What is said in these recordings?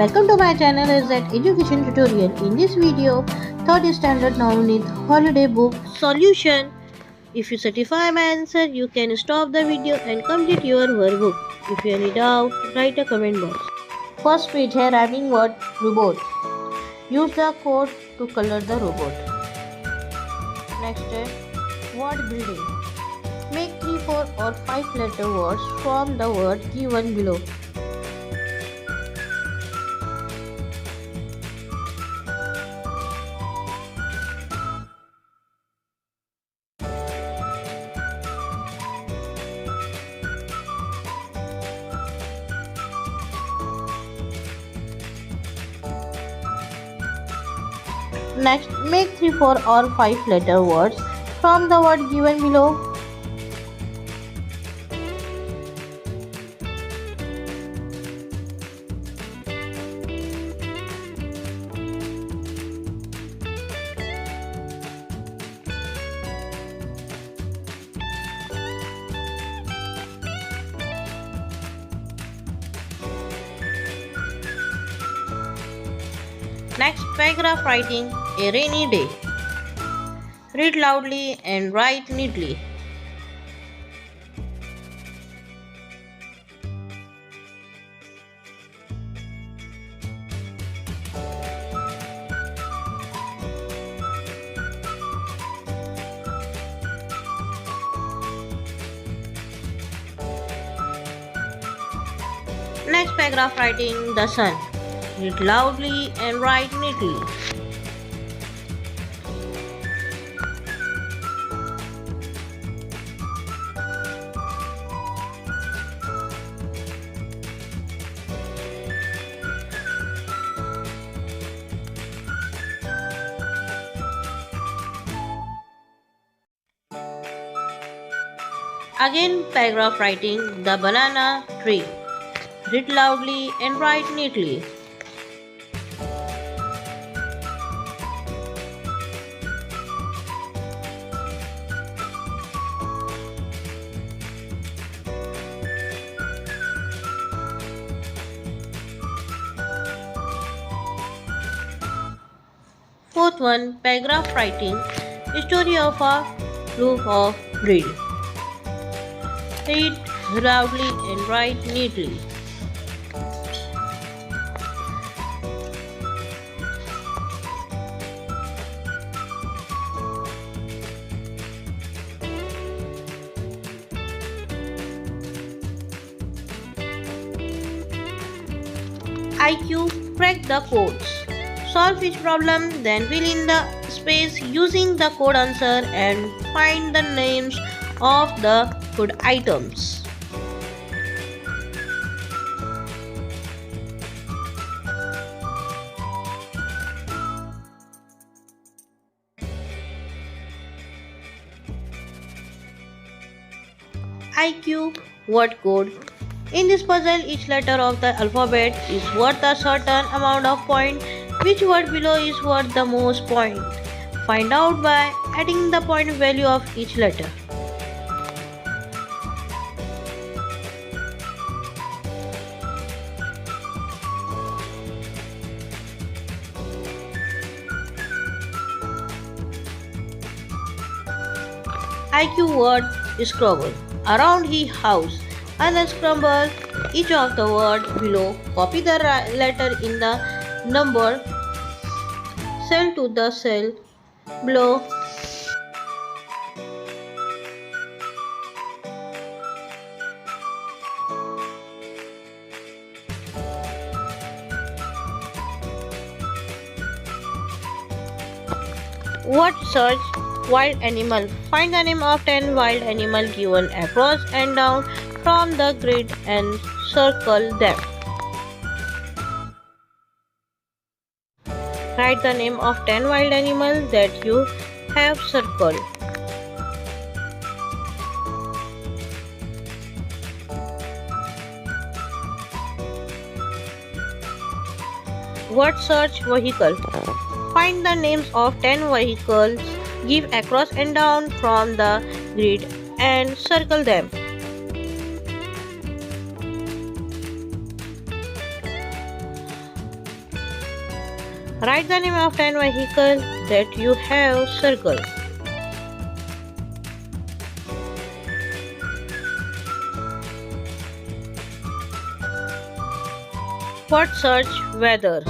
Welcome to my channel is that education tutorial. In this video, third standard Navneet holiday book solution. If you satisfy my answer, you can stop the video and complete your workbook. If you any doubt, write a comment box. First page है rhyming word robot. Use the code to color the robot. Next है word building. Make 3, 4 or 5 letter words from the word given below. Next, make 3, 4 or 5 letter words from the word given below. Next paragraph writing a rainy day. Read loudly and write neatly. Next paragraph writing the sun. Read loudly and write neatly. Again paragraph writing the banana tree. Read loudly and write neatly. Fourth one, paragraph writing, story of a loaf of bread. Read loudly and write neatly. IQ, crack the codes. Solve each problem, then fill in the space using the code answer and find the names of the food items. IQ word code. In this puzzle, each letter of the alphabet is worth a certain amount of points. Which word below is worth the most point? Find out by adding the point value of each letter. IQ word scrabble. Around his house. Unscramble each of the word below. Copy the letter in the number cell to the cell below. Word search wild animal. Find the name of 10 wild animals given across and down from the grid and circle them. Write the name of 10 wild animals that you have circled. Word search vehicle. Find the names of 10 vehicles, give across and down from the grid and circle them. Write the name of 10 vehicles that you have circled. What search weather?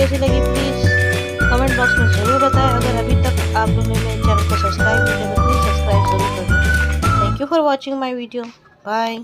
कैसी लगी please comment box में ज़रूर बताएं। अगर अभी तक आप लोगों ने मेरे चैनल को सब्सक्राइब नहीं किया तो प्लीज़ सब्सक्राइब ज़रूर कर दीजिए। Thank you for watching my video. Bye.